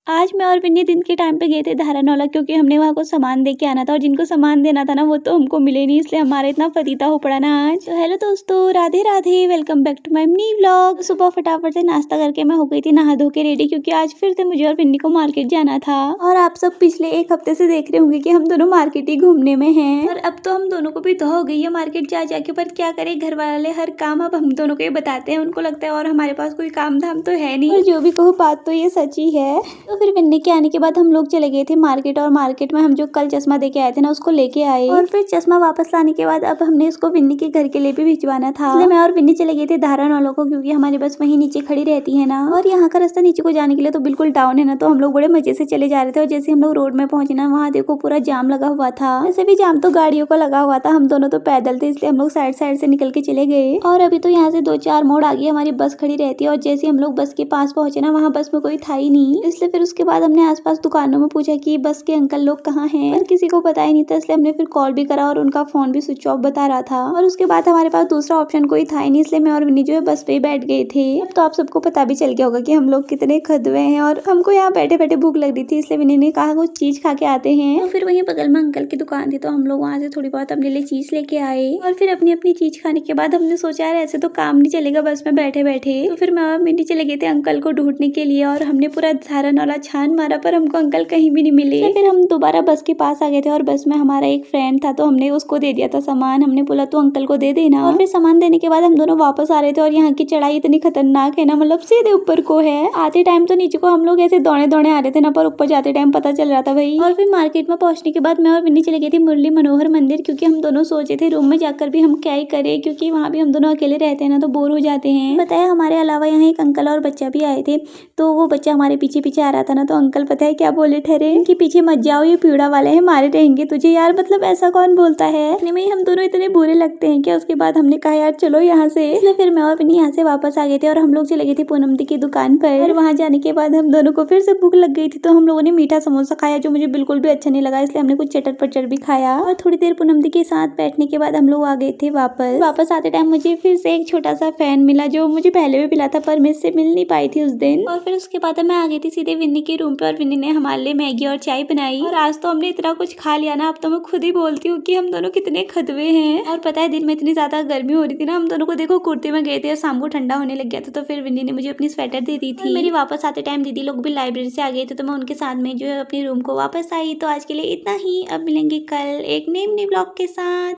आज मैं और विन्नी दिन के टाइम पे गए थे धारानौला क्योंकि हमने वहाँ को सामान दे के आना था और जिनको सामान देना था ना वो तो हमको मिले नहीं, इसलिए हमारा इतना फतीता हो पड़ा ना आज। तो हेलो दोस्तों, Radhe Radhe, welcome back to my mini vlog. सुबह फटाफट से नाश्ता करके मैं हो गई थी नहा धो के रेडी, क्योंकि आज फिर से मुझे और विन्नी को मार्केट जाना था। और आप सब पिछले एक हफ्ते से देख रहे होंगे कि हम दोनों मार्केट ही घूमने में हैं। और अब तो हम दोनों को भी तो हो गई है मार्केट जा जाके, पर क्या करे, घर वाले हर काम अब हम दोनों को ही बताते हैं, उनको लगता है और हमारे पास कोई काम धाम तो है नहीं। और जो भी कहो बात तो ये सच्ची है। तो फिर विन्नी के आने के बाद हम लोग चले गए थे मार्केट, और मार्केट में हम जो कल चश्मा दे के आए थे ना उसको लेके आए। और फिर चश्मा वापस लाने के बाद अब हमने इसको विन्नी के घर के लिए भी भिजवाना था, इसलिए मैं और विन्नी चले गए थे धारानौला को, क्योंकि हमारी बस वहीं नीचे खड़ी रहती है ना। और यहाँ का रास्ता नीचे को जाने के लिए तो बिल्कुल डाउन है ना, तो हम लोग बड़े मजे से चले जा रहे थे। और जैसे हम लोग रोड में पहुंचे ना, वहाँ देखो पूरा जाम लगा हुआ था। वैसे भी जाम तो गाड़ियों का लगा हुआ था, हम दोनों तो पैदल थे, इसलिए हम लोग साइड साइड से निकल के चले गए। और अभी तो यहाँ से 2-4 मोड़ आगे हमारी बस खड़ी रहती है, और जैसे हम लोग बस के पास पहुंचे ना, वहाँ बस में कोई था ही नहीं, इसलिए फिर उसके बाद हमने आसपास दुकानों में पूछा कि बस के अंकल लोग कहाँ हैं, पर किसी को पता ही नहीं था, इसलिए हमने फिर कॉल भी करा और उनका फोन भी स्विच ऑफ बता रहा था। और उसके बाद हमारे पास दूसरा ऑप्शन कोई था ही नहीं, इसलिए मैं और विन्नी जो है बस पे ही बैठ गए थे। अब तो आप सबको पता भी चल गया होगा कि हम लोग कितने खदवे हैं, और हमको यहाँ बैठे बैठे भूख लग रही थी, इसलिए विन्नी ने कहा कुछ चीज खा के आते हैं। तो फिर वहीं बगल में अंकल की दुकान थी, तो हम लोग वहाँ से थोड़ी बहुत अपने लिए चीज लेके आए। और फिर अपनी अपनी चीज खाने के बाद हमने सोचा यार ऐसे तो काम नहीं चलेगा बस में बैठे बैठे, तो फिर मैं और विन्नी चले गए थे अंकल को ढूंढने के लिए। और हमने पूरा धारानौला छान मारा, पर हमको अंकल कहीं भी नहीं मिले। फिर हम दोबारा बस के पास आ गए थे, और बस में हमारा एक फ्रेंड था, तो हमने उसको दे दिया था सामान। हमने बोला तो अंकल को दे देना। और फिर सामान देने के बाद हम दोनों वापस आ रहे थे, और यहाँ की चढ़ाई इतनी खतरनाक है ना, मतलब सीधे ऊपर को है। आते टाइम तो नीचे को हम लोग ऐसे दौड़े दौड़े आ रहे थे ना, पर ऊपर जाते टाइम पता चल रहा था भाई। और फिर मार्केट में पहुंचने के बाद मैं और विन्नी चले गए थे मुरली मनोहर मंदिर, क्योंकि हम दोनों सोचे थे रूम में जाकर भी हम क्या ही करें, क्योंकि वहाँ भी हम दोनों अकेले रहते हैं ना, तो बोर हो जाते हैं। बताया हमारे अलावा यहाँ एक अंकल और बच्चा भी आए थे, तो वो बच्चा हमारे पीछे पीछे आ रहा था ना, तो अंकल पता है क्या बोले ठहरे, इनके पीछे मत जाओ, ये पीड़ा वाले हैं, मारे रहेंगे तुझे। यार मतलब ऐसा कौन बोलता है, इतने में हम दोनों इतने बुरे लगते हैं क्या। उसके बाद हमने कहा यार चलो यहाँ से, इसलिए फिर मैं और विन्नी यहाँ से वापस आ गए थे, और हम लोग चले गए थे पूनम दी की दुकान पर। और वहाँ जाने के बाद हम दोनों को फिर से भूख लग गई थी, तो हम लोगों ने मीठा समोसा खाया, जो मुझे बिल्कुल भी अच्छा नहीं लगा, इसलिए हमने कुछ चटर पचर भी खाया। और थोड़ी देर पूनम दी के साथ बैठने के बाद हम लोग आ गए थे वापस आते टाइम मुझे फिर से एक छोटा सा फैन मिला, जो मुझे पहले भी मिला था, पर मैं इससे मिल नहीं पाई थी उस दिन। और फिर उसके बाद मैं आ गई थी सीधे विन्नी के रूम पे, और विन्नी ने हमारे लिए मैगी और चाय बनाई। और आज तो हमने इतना कुछ खा लिया ना, अब तो मैं खुद ही बोलती हूँ कि हम दोनों कितने खदवे हैं। और पता है दिन में इतनी ज्यादा गर्मी हो रही थी ना, हम दोनों को देखो कुर्ते में गए थे और शाम को ठंडा होने लग गया था, तो फिर विन्नी ने मुझे अपनी स्वेटर दे दी थी। मेरी वापस आते टाइम दीदी लोग भी लाइब्रेरी से आ गए थे, तो मैं उनके साथ में जो है अपने रूम को वापस आई। तो आज के लिए इतना ही, अब मिलेंगे कल एक नए ब्लॉग के साथ।